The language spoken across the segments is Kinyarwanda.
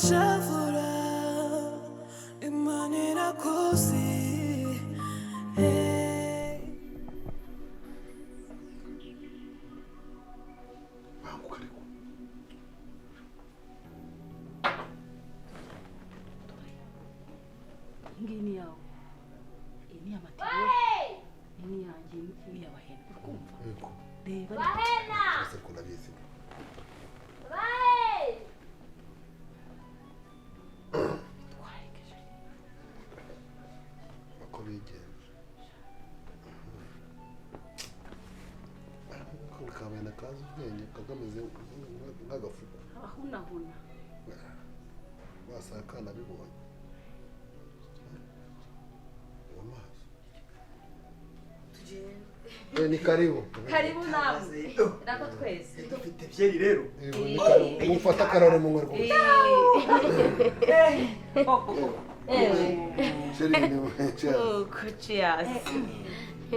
shavura Imana irakoze Ngini yao. Ini ya Matibori. Ini ya Yihishe, ini ya bahena. Kumva. Reba. Bahena. Ese kuna bisi. Bae. Twarekeje. Uko bigenze. Ko kabena kazi ubwenge kagameze nk'agafuko. Ahuna. Wasakana bibonye. Ni karibu. Karibu namwe. Nako twese. Dufite byeri rero. Mufata kararo mu ngorwa. Cheers.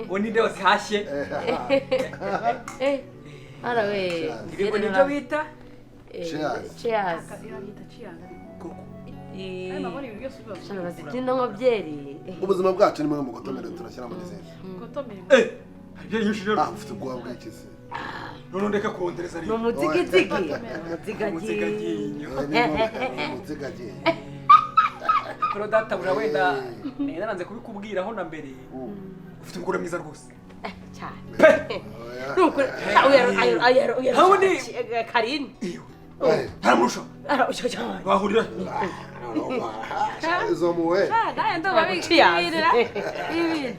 Oni ndio sihashye. Arawe. Ndiko nibyo bita Cheers. Cheers. Shana bazitinda ngo byeri. Ubuzima bwacu ni mu gotomere turashyira mu gizere. eh ibyo nyinshi rero. Ufite ubwoba bw'ikisi. None ndeka kurondereza No muzigizigi. muzigaginyo. Muzigaginyo. Pero data burawenda naranze kubikubwiraho na mbere. Ufite umugore mwiza rwose. Cyane. Nuko ayero. Hawundi Karin. Taramurusha. Cyane. Bahurira. Izo muwe. Naye ndo babikirira. Ibi.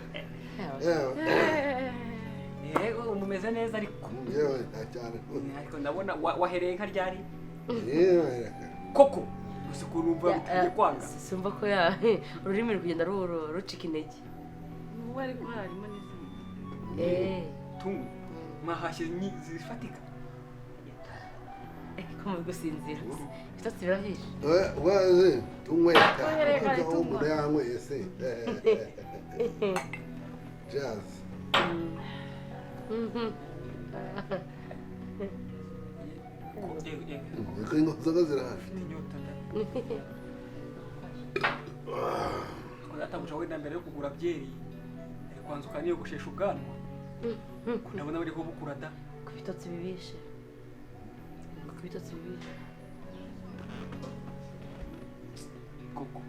Yego umumeze neza ariko. Yewe cyane. Ariko ndabona wahereye nka ryari. Yewe. Koko. Usiku numva bigiye kwanga. Simba ko ya ururimi rugenda rucika intege. Nuwo ari guharimo n'izindi. Tungu. Mwahashye zifatika. Como gusinzira. Bitotsi birahishe. Waze tunyweka. Umuntu yanyweye se. Jazz. Ko ingozo zirahafi. Atamuca wenda mbere yo kugura byeri. Kwanza ukaniyo gushesha ubwanwa. Ndabona bari ko bukura da. Ku bitotsi bibishe. Bitotsi bibishe. Koko.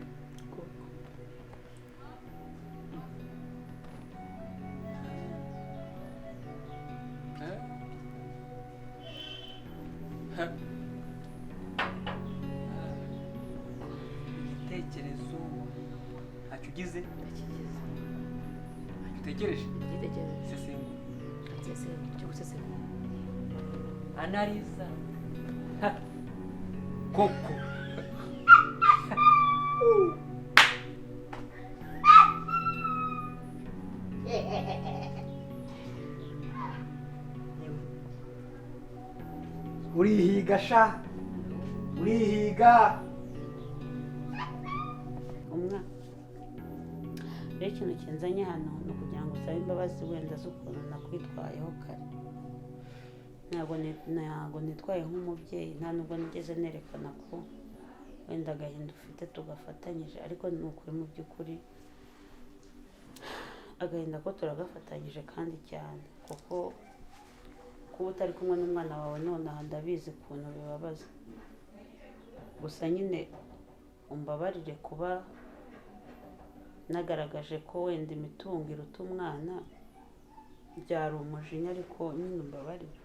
Igitekerezo ntacyo ugize. Utekereje? Sesengu. Cyo gusesengu. Analiza. Koko. Urihiga sha. Urihiga. Umwa. Rero ikintu kinzanye hano ni ukugira ngo usabe imbabazi wenda z'ukuntu nakwitwayeho kare. Ntabwo nitwaye nk'umubyeyi, nta nubwo nigeze nerekana ko wenda agahinda ufite tugafatanyije, ariko ni ukuri mu by'ukuri agahinda ko turagafatanyije kandi cyane, kuko kuba utari kumwe n'umwana wawe nonaha ndabizi ukuntu bibabaza. Gusa nyine umbabarire kuba nagaragaje ko wenda imitungo iruta umwana, byari umujinya, ariko nyine umbabarire.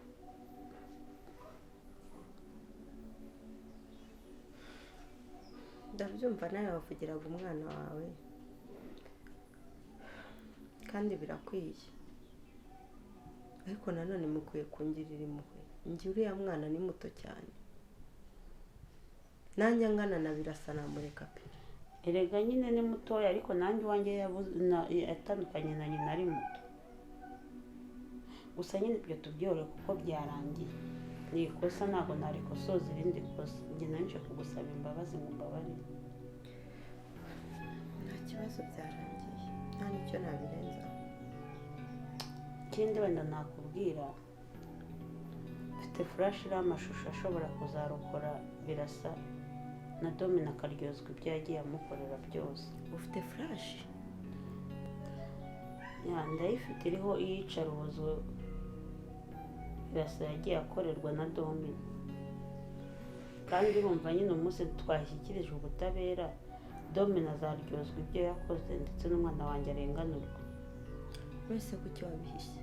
Ndabyumva nawe wavugiraga umwana wawe kandi birakwiye, ariko nanone mukwiye kungirira impuhwe. Njye uriya mwana ni muto cyane, nanjye angana na birasa namureka pe. Erega nyine ni mutoya, ariko nanjye wanjye yatandukanye na nyina ari muto. Gusa nyine ibyo tubyore kuko byarangiye, ni ikosa, ntabwo narikosoza irindi kosa. Njye nanje kugusaba imbabazi ngo umbabarire. Nta kibazo, byarangiye, nta nicyo nabirenzaho. Ikindi wenda nakubwira, mfite flash iriho amashusho ashobora kuzarokora birasa na domina akaryozwa ibyo yagiye amukorera byose. ufite flash ndayifite iriho iyicarubozo birasa yagiye akorerwa na domina, kandi urumva nyine umunsi twashyikirije ubutabera domina azaryozwa ibyo yakoze ndetse n'umwana wanjye arenganurwa. wese kuki wabihishe?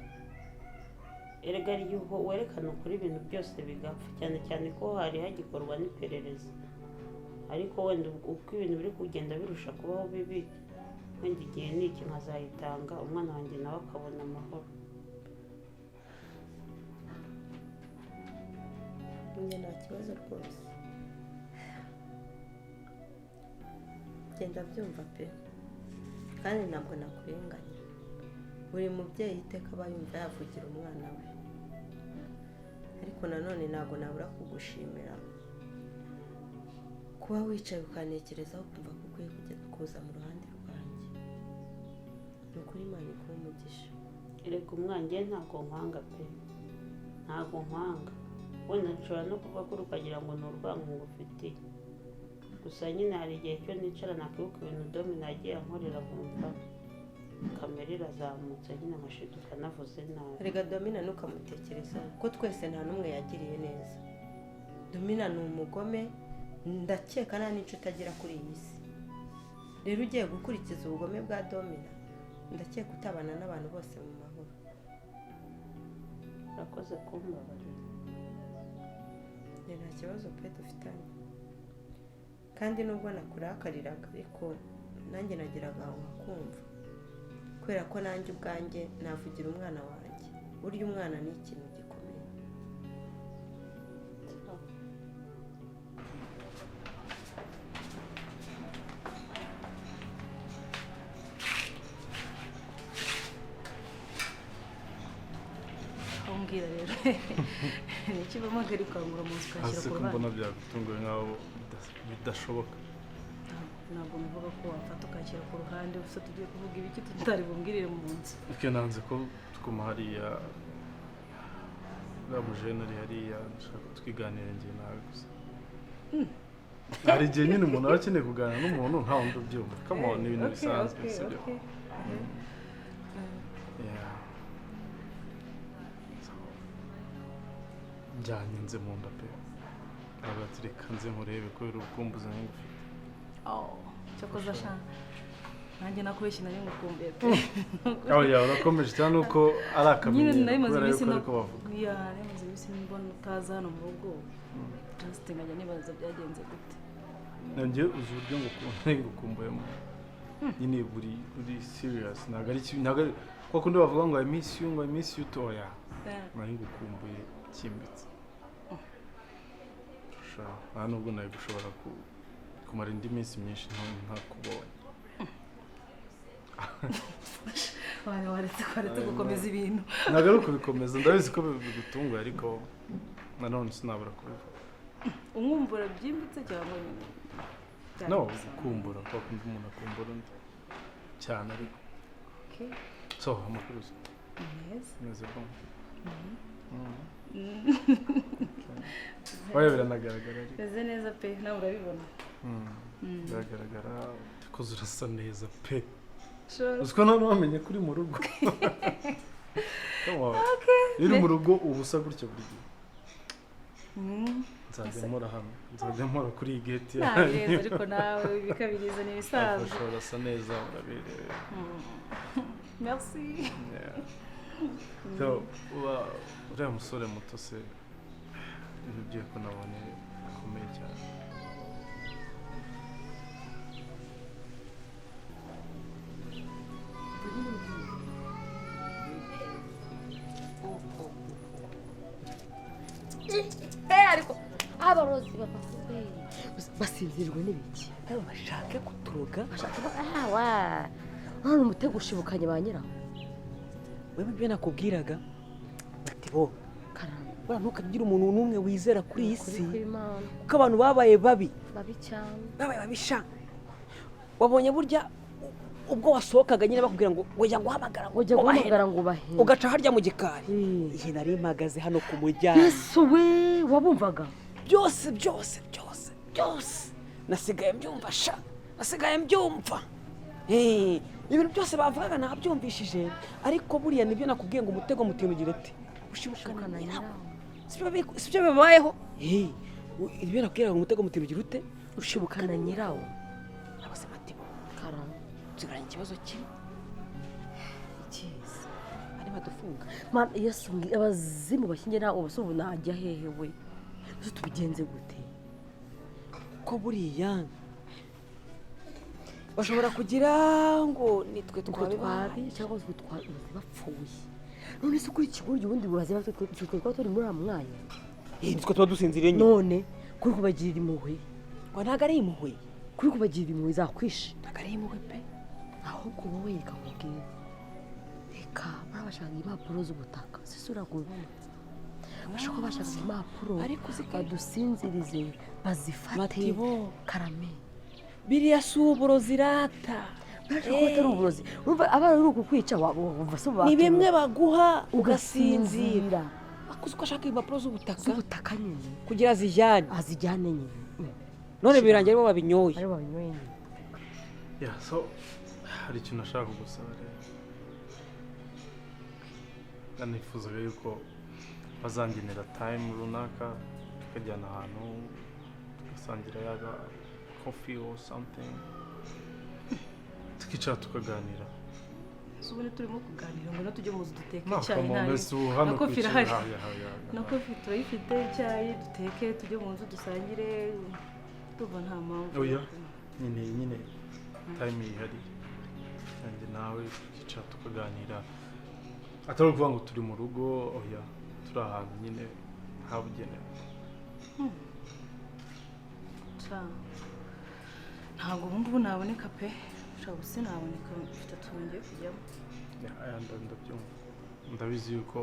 erega igihe werekana ukuri ibintu byose bigapfa, cyane cyane ko hari hagikorwa n'iperereza, ariko wenda uko ibintu biri kugenda birusha kubaho bibi, wenda igihe n'iki nkazayitanga umwana wanjye nawe akabona amahoro. njye nta kibazo rwose, genda byumva pe, kandi ntabwo nakurenganya. buri mubyeyi iteka aba yumva yavugira umwana we, ariko nanone ntabwo nabura kugushimira kuba wicaye ukanekerezaho ukumva ko ukwiye kuza mu ruhande rwanjye. ni ukuri Imana ikuhe umugisha. erega umwanjye ntabwo nkwanga pe, ntabwo nkwanga, wenda nshobora no kuva kuri ukagira ngo ni urwango ngufitiye, gusa nyine hari igihe cyo nicara nakibuka ibintu domina yagiye ankorera nkumva kamera irazamutse nyine amashiduka navuze nabi. Erega domina ntukamutekerezaho ko twese nta n'umwe yagiriye neza. domina ni umugome, ndakeka nta n'inshuti agira kuri iyi si. rero ugiye gukurikiza ubugome bwa domina, ndakeka utabana n'abantu bose mu mahoro. urakoze kumbabarira. nta kibazo pe dufitanye, kandi nubwo nakurakariraga ariko nanjye nagiraga aho nkakumva, kubera ko nanjye ubwanjye navugira umwana wanjye. burya umwana ni ikintu gikomeye. umbwira rero ni iki bamagari ukangura mu nzu ukashyira ku ruhande? mbona byagutunguye nkaho bidashoboka. ntabwo mvuga ko wafata ukashyira ku ruhande gusa tugiye kuvuga ibiki tutari bumbwirire mu nzu. Ike nanze ko twuma hariya bwa mujene ari hariya nshaka twiganira njye nawe gusa. hari igihe nyine umuntu aba akeneye kuganira n'umuntu nta wundi ubyumva. Come on, ni ibintu bisanzwe sibyo? byanyenze mu nda pe, agatireka nze nkurebe kubera urukumbuzi ngufite. cyakoze sha nanjye nakubeshye nari ngukumbuye pe. urakomeje cyane uko ari akamenyero nyine nari maze kubera iminsi yuko ariko bavuga. nari maze iminsi mbona utaza hano mu rugo, just ngajya nibaza byagenze gute. nanjye uzi uburyo ngukumbuyemo nyine buri serious, ntabwo ari kuko kundi bavuga ngo I miss you toya, nari ngukumbuye cyimbitse. nta nubwo nari gushobora kumara indi minsi myinshi ntakubonye. waretse gukomeza ibintu. ntabwo ari ukubikomeza, ndabizi ko bigutunguye ariko nanone sinabura kubivuga. umwumvura byimbitse cyangwa no gukumbura kuko umuntu akumbura undi cyane ariko. so amakuru neza bon. oya biranagaragara ariko meze neza pe, nawe urabibona. biragaragara ko urasa neza pe. uziko none wamenye kuri mu rugo. iri mu rugo uba usa gutya buri gihe. nzajya mpora hano, nzajya mpora kuri iyi gate yanyu. ariko nawe bikabiriza ni ibisanzwe. urasa neza uraberewe. merci. uriya musore muto se ibintu bye ko nabonye bikomeye cyane. ariko abarozi basinzirwe n'ibiki bashake kuturoga, hano umutego ushibukanye ba nyiraho. wewe ibyo nakubwiraga Matibori, bora ntukagira umuntu n'umwe wizera kuri iyi si, kuko abantu babaye babi cyane, babaye babisha. wabonye burya ubwo wasohokaga nyine bakubwira ngo ujya guhamagara ngo bahena, ugaca harya mu gikari. Iyi nari mpagaze hano ku muryango. Yesu we, wabumvaga byose nasigaye mbyumva sha nasigaye mbyumva ibintu byose bavugaga nabyumvishije ariko buriya nibyo nakubwiye ngo umutego mutimugire ati ushibukana na nyirawo sibyo bibayeho ibyo nakubwira ngo umutego mutimugire ute ushibukana nyirawo abase Matibo karama tugaranye ikibazo kimwe ikiza ari badufunga man yesu abazimu bashyingira ubusubu najya hehe we zo tubigenze gute ko buriya bashobora kugira ngo nitwe twabi cyangwa se bapfuye none se kuri kiguryo ubundi bubaze batwe turi muri amwanya nitwe tuba dusinziriye none kuri kubagirira impuhwe ngo ntago ari impuhwe kuri kubagirira impuhwe zakwishe ntago ari impuhwe pe ahubwo wowe reka nkubwire reka barabashaka impapuro z'ubutaka sisura kubibona bashaka bashaka impapuro badusinzirize bazifate karame biriya si uburozi rata ko atari uburozi urumva abana uri kukwica wumva se ni bimwe baguha ugasinzira bakuze ko ashaka impapuro z'ubutaka nyine kugira azijyane nyine none birangira aribo babinyoye so hari ikintu nashaka kugusaba rero nanifuzaga yuko bazangenera time runaka tukajyana ahantu tugasangira yaga coffee or something tukicara tukaganira subone turimo kuganira ngo natujye muzi duteke No, icyayi come on, nayo let's do hano nako kwicara. firahari Yeah. nako turayifite icyayi duteke tujye mu nzu dusangire tuva nta mpamvu oya nyine time ihari kandi nawe tukicara tukaganira atari ukuvuga ngo turi mu rugo oya turi ahantu nyine habugenewe ntabwo ubu naboneka pe ushobora sinaboneka mfite twongeye kujyamo ndabyumva ndabizi yuko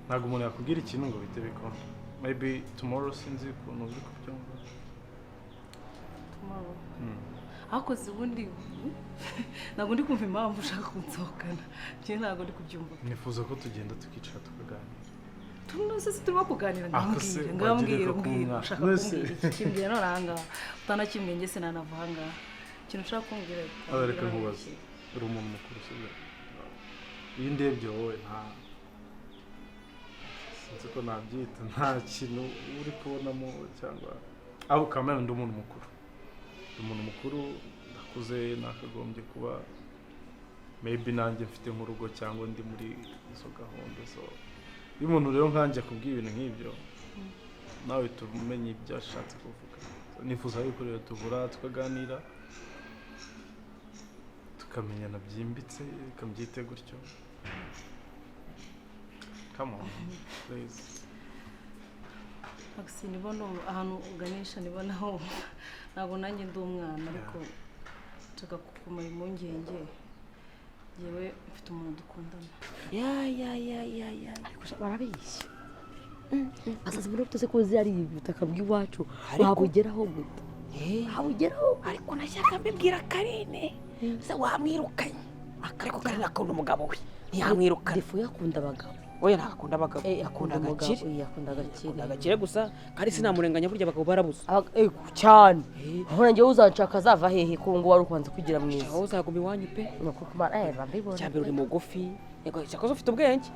ntabwo umuntu yakubwira ikintu ngo bite bikoma maybe tomorrow sinzi ukuntu uri kubyumva tomorrow akoze ubundi ntabwo ndi kumva impamvu ushaka kunsohokana njye ntabwo ndi kubyumva nifuza ko tugenda tukicara tukaganira tunose turimo kuganira ngambwira ushaka kumbwira kimbwira noranga utanakimwe nge sinanava ahangaha ikintu ushaka kumbwira reka nkubaze uri umuntu mukuru sibyo iyo ndebye wowe nta sinzi ko nabyita nta kintu uri kubonamo cyangwa aho kamera ndi umuntu mukuru ndakuze nakagombye kuba maybe nanjye mfite nk'urugo cyangwa ndi muri izo gahunda so iyo umuntu rero nkanjye akubwiye ibintu nk'ibyo nawe tumenye ibyo ashatse kuvuga nifuza yuko rero tuvura tukaganira tukamenyana byimbitse bikambyite gutyo come on please Maxi nibona ahantu uganisha nibonaho ntabwo nanjye ndi umwana ariko nshaka kukumara impungenge yewe mfite umuntu dukundana barabeshya asaza muri utose ko zari ubutaka bw'iwacu wabugeraho gute wabugeraho ariko nashyaka mbibwira Karine se wamwirukanye ariko Karine akunda umugabo we ntiyamwirukana defu yakunda abagabo oya ntakunda abagabo akunda agakire yakunda agakire gusa kandi sinamurenganya burya abagabo barabuze cyane ahora njye uzanshaka azava hehe ko ngo wari ukubanza kugira mwiza aho uzaguma iwanyu pe nuko kumara bambibona cyambere uri mugufi yego cyakoze ufite ubwenge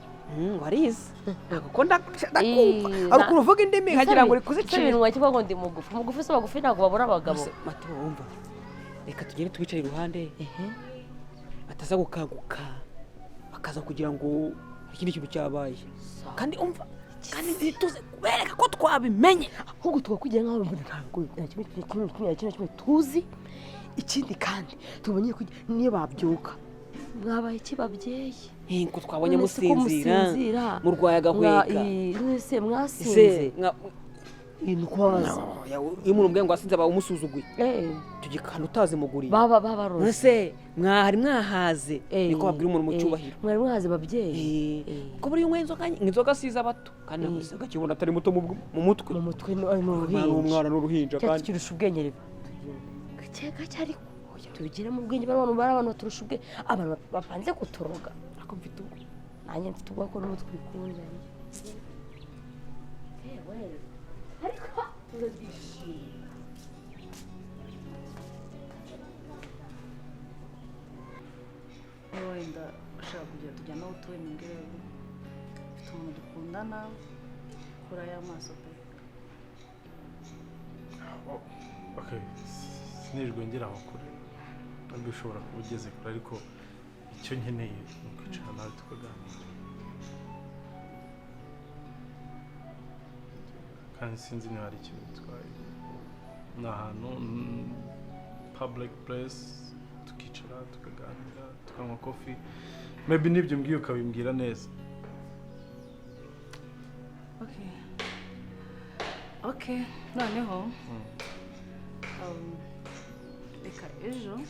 warize nako ndakumva ari kuvuga indimi nkagira ngo rikuzicira ibintu wakivuga ngo ndi mugufi se bagufi ntabwo babura abagabo Matibo wumva reka tugende tubicare iruhande ataza gukanguka bakaza kugira ngo ikindi kintu cyabaye kandi umva kandi tuze kubereka ko twabimenye ahubwo tugakugira nk'aho ntabwo kimwe tuzi ikindi kandi tubonye niyo babyuka mwabaye kibabyeyi ko twabonye musinzira murwaye agahweka mwese mwasinze indwaza iyo umuntu mbwe ngo asinze aba umusuzuguye tugikana utazi muguriye baba barose mwese mwari mwahaze niko babwira umuntu mu cyubahiro mwari mwahaze babyeyi ko buri umwe inzoga asize abato kandi nakwisiga kibona atari muto mu mutwe n'umwana n'uruhinja kandi kirusha ubwenge gake cyari tubigire mu bwenge abantu baturusha ubwenge abantu bapanze kuturoga ako mfite ubwo nanjye mfite ubwo ko n'umutwe bikunze ariko wenda ushaka kugira tujyana aho utuye mbwira mfite umuntu dukundana kuri aya maso pe. Okay, sinirwe ngera aho kure ntabwo ushobora kuba ugeze kure ariko icyo nkeneye ni ukwicara nawe tukaganira kandi sinzi niba hari ikintu bitwaye ni ahantu public place tukicara tukaganira tukanywa coffee maybe nibyo mbwiye ukabimbwira neza. Okay, noneho reka ejo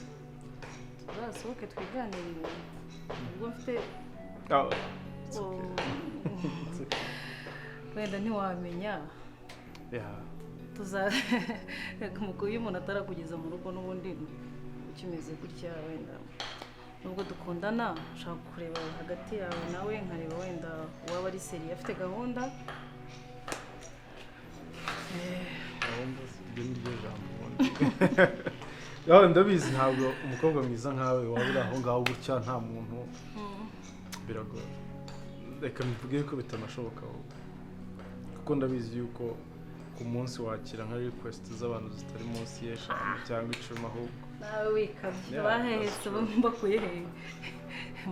tuzasohoke twiganirire ubwo mfite wenda ntiwamenya iyo umuntu atarakugeza mu rugo n'ubundi ukimeze gutya wenda nubwo dukundana ushaka kureba hagati yawe nawe nkareba wenda waba ari seri afite gahunda. Ndabizi ntabwo umukobwa mwiza nkawe waba uri aho ngaho gutya nta muntu biragoye reka mbivuge ko bitanashoboka kuko ndabizi yuko ku munsi wakira nka request z'abantu zitari munsi y'eshanu cyangwa 10 ahubwo nawe wikabye bahehetse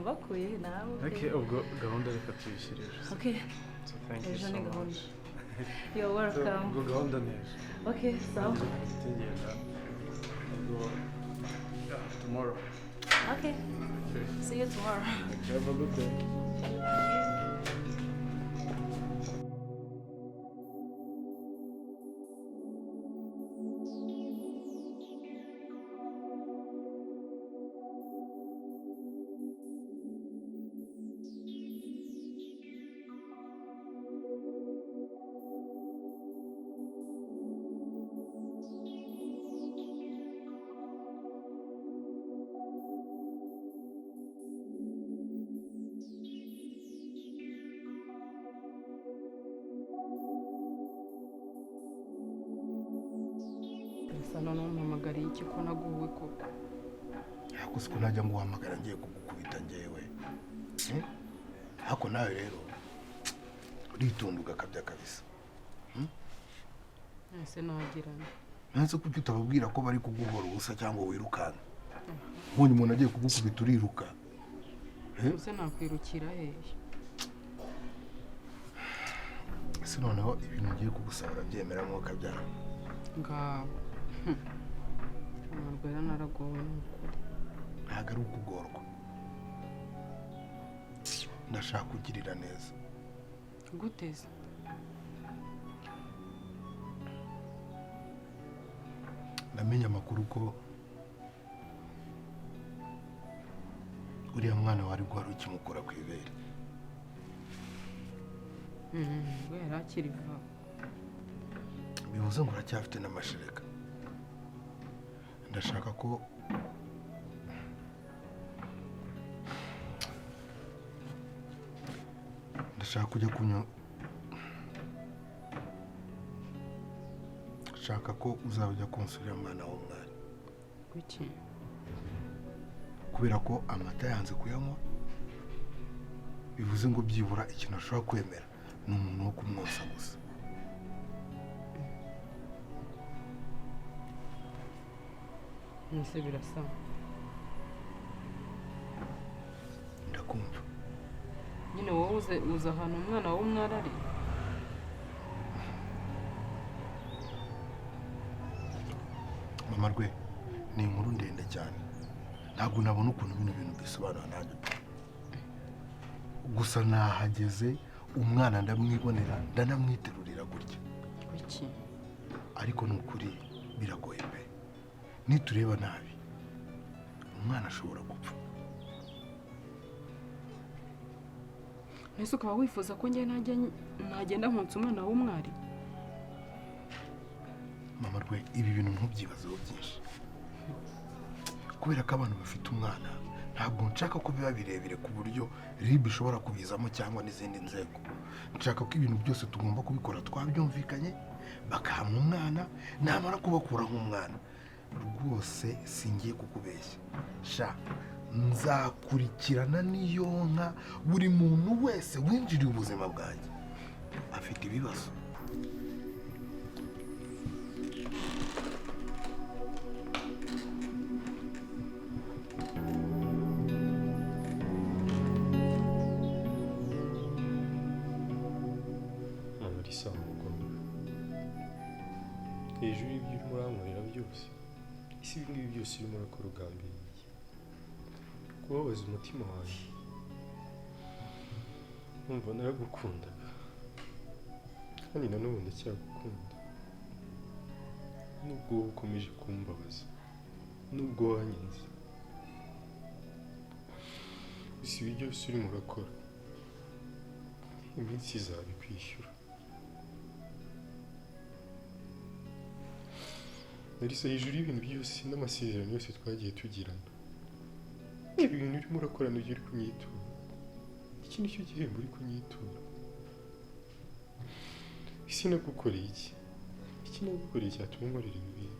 bakuye nawe. Ubwo gahunda reka tuyishyirije. So thank you so much. You're welcome. Go gahunda neza. So tomorrow. See you tomorrow. Have a good day. Sana n'umpamagariye iki ko naguwe koko yakuze ko najya nguhamagara ngiye kugukubita njyewe hako nawe rero uritunduka kabya kabisa ese nagirana nanse kuko utababwira ko bari kuguhora ubusa cyangwa wirukana mbonye umuntu agiye kugukubita uriruka ese nakwirukira hehe ese noneho ibintu ngiye kugusabira byemera mo kabyara ngaho Marwera naragowe n'ukuri ntabwo ari ukugorwa ndashaka kugirira neza guteza ndamenya amakuru ko uriya mwana wari guhari ukimukura ku ibere we yari akiri vuba bivuze ngo uracyafite n'amashereka ndashaka ko kujya kunywa shaka ko uzajya konsulira umwana w'umwari kuki kubera ko amata yanze kuyanywa bivuze ngo byibura ikintu ashobora kwemera ni umuntu wo kumwosa gusa nise birasa ndakumva nyine wowe uza ahantu umwana w'umwari ari mama rwe ni inkuru ndende cyane ntabwo nabona ukuntu bino bintu bisobanura nanjye gusa nahageze umwana ndamwibonera ndanamwiterurira gutya kuki ariko ni ukuri biragoye pe nitureba nabi umwana ashobora gupfa ese ukaba wifuza ko njye nagenda nkonsa umwana w'umwari mama rwe ibi bintu ntubyibazeho byinshi kubera ko abantu bafite umwana ntabwo nshaka ko biba birebire ku buryo RIB ishobora kubizamo cyangwa n'izindi nzego nshaka ko ibintu byose tugomba kubikora twabyumvikanye bakahamwa umwana namara kubakura nk'umwana rwose singiye kukubeshya sha nzakurikirana n'iyo nka buri muntu wese winjiriye ubuzima bwanjye afite ibibazo. hejuru y'ibyo urimo urankorera byose isi ibi ngibi byose urimo urakora ugambiriye iki? Kubabaza umutima wanjye. Numva naragukundaga kandi na none ndacyagukunda, nubwo wowe ukomeje kumbabaza, nubwo wanyanze. Gusa ibi byose urimo urakora iminsi izabikwishyura. Narisa hejuru y'ibintu byose n'amasezerano yose twagiye tugirana, ibintu urimo urakora nibyo uri kunyitura. Iki nicyo gihembo uri kunyitura. Isi nagukoreye iki? Iki nagukoreye cyatuma unkorera ibi bintu?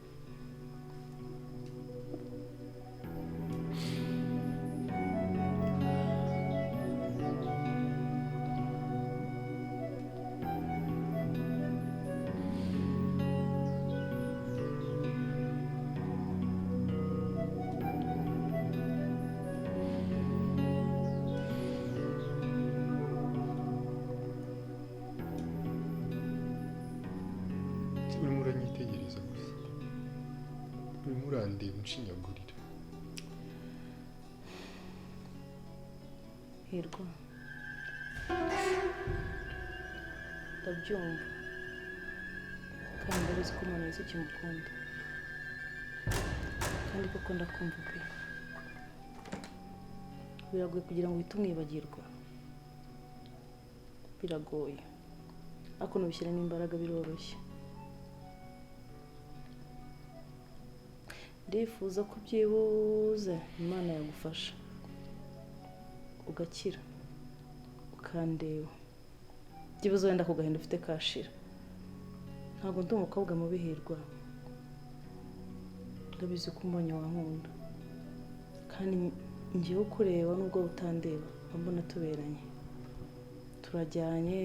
Urimo uranyitegereza gusa, urimo urandeba unshinyagurira. Hirwa, ndabyumva kandi ndabizi ko umuntu wese ukimukunda, kandi koko ndakumva pe. Biragoye kugira ngo uhite umwibagirwa, biragoye, ariko nubishyiramo imbaraga biroroshye. Ndifuza ko byibuze Imana yagufasha ugakira ukandeba, byibuze wenda ku gahinda ufite kashira. Ntabwo ndi umukobwa mubi Hirwa, ndabizi ko umbonye wankunda, kandi ngiye kureba nubwo utandeba mbona tuberanye, turajyanye.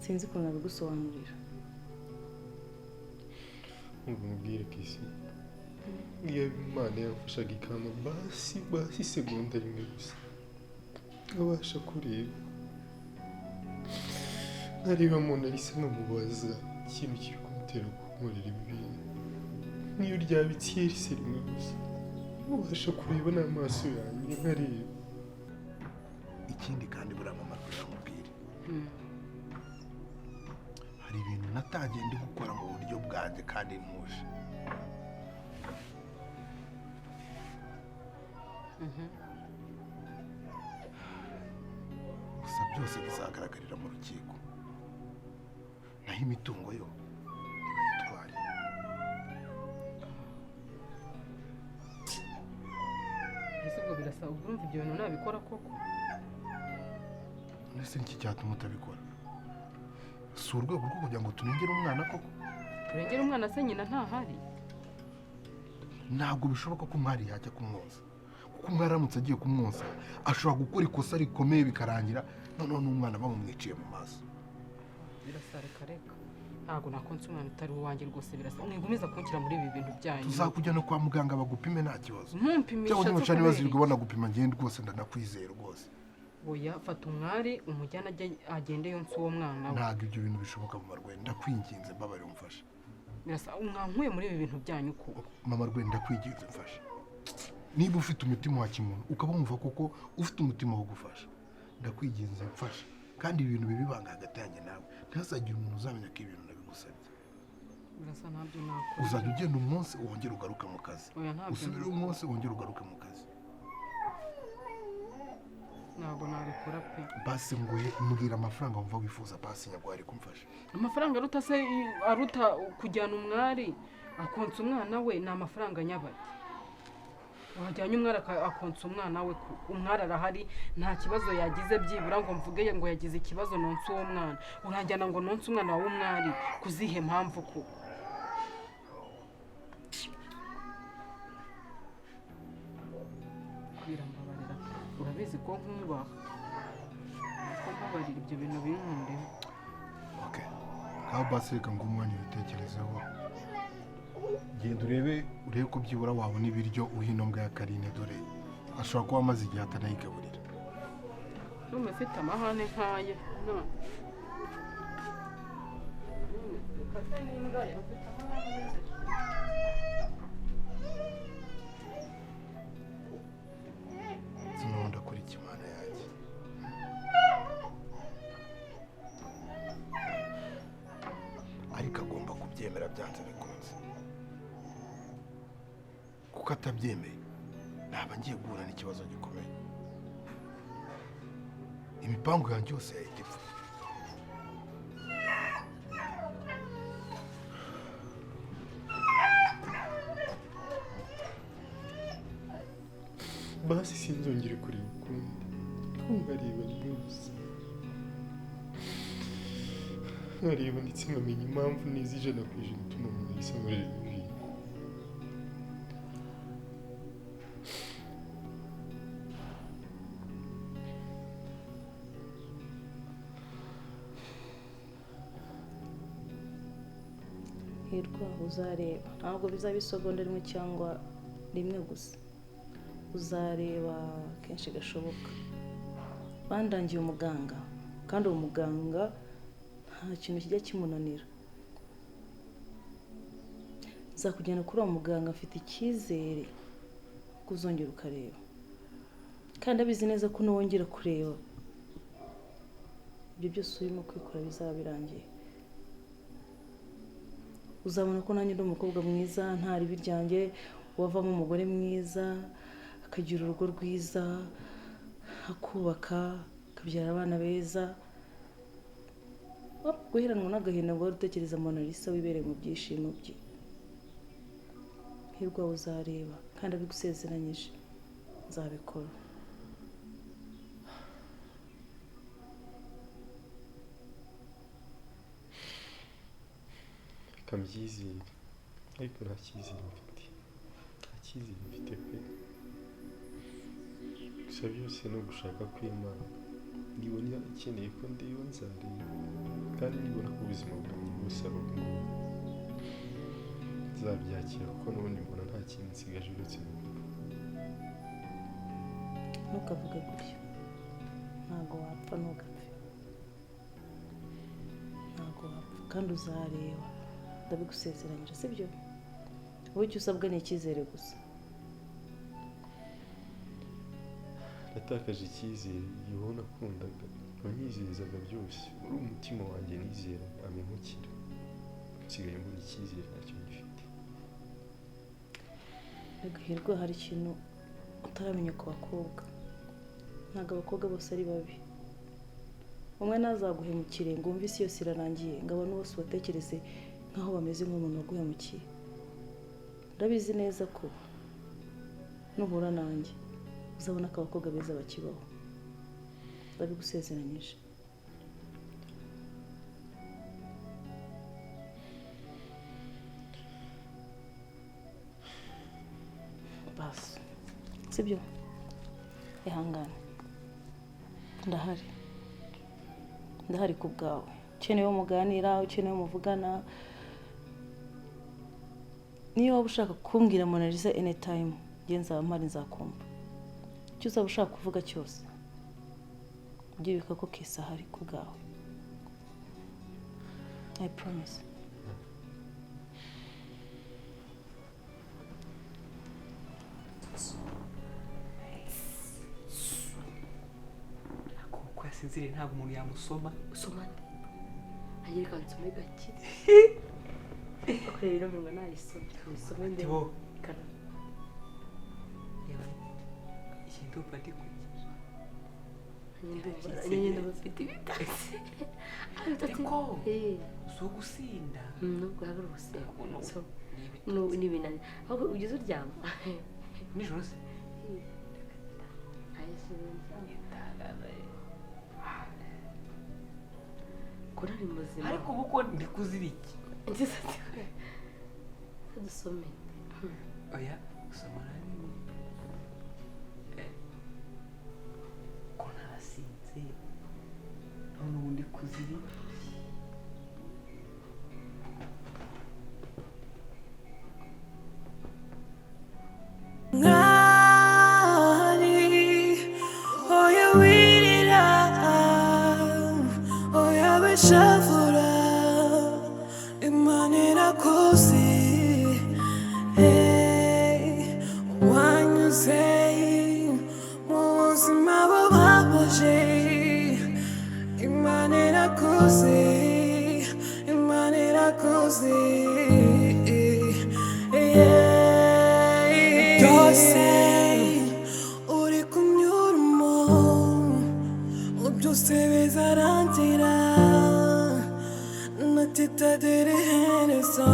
Sinzi ukuntu nabigusobanurira. Mubwire ko isi iyo Imana yamfashaga ikama basi segonda rimwe gusa nkabasha kureba, nkareba muntu arisa nkamubaza ikintu kiri kumutera kunkorera ibi bintu. Niyo ryaba itsiyerisi rimwe gusa nkabasha kureba n'amaso yanjye nkareba. Ikindi kandi buramamara kuramubwira, hari ibintu natangiye ndi gukora mu buryo bwanjye kandi ntuje. Gusa byose bizagaragarira mu rukiko, naho imitungo yo ntibayitware. Ese ubwo birasaba urumva ibyo bintu nabikora koko? Ese niki cyatuma utabikora? Si urwego rwo kugira ngo turengere umwana koko? Turengere umwana se nyina ntahari? Ntabwo bishoboka ko umwari yajya kumwoza, kuko umwari aramutse agiye kumwoza ashobora gukora ikosa rikomeye bikarangira noneho n'umwana bamumwiciye mu maso. Birasa reka reka, ntabwo nakonsa umwana utari uwanjye rwose. Birasa mwigumiza kunshyira muri ibi bintu byanyu. Tuzakujyana kwa muganga bagupime nta kibazo. Mumpimisha cyangwa niba cyane bazirwa banagupima ngende rwose ndanakwizeye rwose. Oya fata umwari umujyana agende yonse uwo mwana we. Ntabwo ibyo bintu bishoboka Mama Rwenda, ndakwinginze mbabarira umfasha. Birasa mwankuye muri ibi bintu byanyu ko. Mama Rwenda ndakwinginze mfasha. Niba ufite umutima wa kimuntu ukaba wumva koko ufite umutima wo gufasha, ndakwinginze mfasha. Kandi ibintu bibibanga hagati yanjye nawe, ntihazagire umuntu uzamenya ko ibintu nabigusabye. Birasa ntabyo nakora. Uzajya ugenda umunsi wongera ugaruka mu kazi, Oya ntabyo. usubire umunsi wongera ugaruka mu kazi. Ntabwo nabikora pe. Basi nguhe mbwira amafaranga wumva wifuza basi nyagwari kumfasha. Amafaranga aruta kujyana umwari akonsa umwana we, ni amafaranga nyabaki. Wajyanye umwari akonsa umwana we, umwari arahari nta kibazo yagize, byibura ngo mvuge ngo yagize ikibazo nonse uwo mwana. Urajyana ngo nonse umwana wawe umwari kuzihe mpamvu ko? urabizi ko nkubaha ko mbabarira ibyo bintu binkundeho. Okay. Aho basi reka ngo umwanya ubitekerezeho. Genda urebe ko byibura wabona ibiryo uhino mbwa ya Karine, dore ashobora kuba amaze igihe atanayigaburira. Nume mfite amahane nkaye none. Sinonda kuri kimana yanjye. Ariko agomba kubyemera byanze bikunze. Kuko atabyemeye naba ngiye guhura n'ikibazo gikomeye. Imipango yanjye yose yahita ipfa. basi sinzongere kureba ukundi nkareba rwose nkareba ndetse nkamenya impamvu neza 100% ituma umuntu yisamurira ibi. Hirwa uzareba ntabwo bizaba isegonda rimwe cyangwa rimwe gusa, uzareba kenshi gashoboka. Bandangiye umuganga kandi uwo muganga nta kintu kijya kimunanira. Nzakujyana kuri uwo muganga, afite icyizere ko uzongera ukareba, kandi abizi neza ko nuwongera kureba ibyo byose urimo kwikora bizaba birangiye. Uzabona ko nanjye ndi umukobwa mwiza, nta ribi ryanjye, wavamo umugore mwiza, akagira urugo rwiza, akubaka, akabyara abana beza. Guheranwa n'agahinda ngo wari utekereza Mona Lisa wibereye mu byishimo bye. Hirwa uzareba kandi abigusezeranyije nzabikora. Kambyizere ariko nta cyizere mfite, pe. Gusa byose ni ugushaka kw'Imana. Nibona ikeneye ko ndiyo nzareba, kandi nibona ko ubuzima bwanjye bwose ari ubwo nzabyakira, kuko n'ubundi mbona nta kintu nsigaje uretse Ntukavuge gutyo, ntabwo wapfa, ntugapfe, ntabwo wapfa kandi uzareba. Ndabigusezeranyije, sibyo? Wowe icyo usabwa ni icyizere gusa. natakaje icyizere igihe uwo nakundaga wanyizeza byose, uri umutima wanjye nizera amemukira, nsigaye mbona icyizere ntacyo ngifite. Hirwa, hari ikintu utaramenya ku bakobwa. Ntabwo abakobwa bose ari babi. Umwe nazaguhemukire ngo wumve isi yose irarangiye, ngo abantu bose batekereze nkaho bameze nk'umuntu waguhemukiye. Ndabizi neza ko nuhura nanjye uzabona ko abakobwa beza bakibaho. Ndabigusezeranyije. Basi, sibyo? Ihangane, ndahari ku bwawe. Ukeneye muganira, ukeneye muvugana. Niyo waba ushaka kumbwira Mona Lisa anytime, njye nzaba mpari, nzakumva. Icyo uzaba ushaka kuvuga cyose, ubyibuka ko Kesa ahari ku bwawe. I promise. Kuko yasinziriye ntabwo umuntu yamusoma. Usoma nde? Agiye kansome gake. Rero mbona nayisomye. Usome nde? Kana. Ikintu pati kuki. Nyine bafite ibitasi. Ariko so gusinda. Nubwo hari ubusinda. So ni binani. Aho ugeze uryama. Nijoro se. Kurari muzima. Ariko uko ndi kuziriki. Dusome. Oya, usoma nani? wasinze none ubundi kuziri oya wirira oya beshavura Imana irakoze wanyuze mu buzima bubabaje Imana irakoze Imana irakoze byose uri kumyuramo byose bizarangira natitadere herezo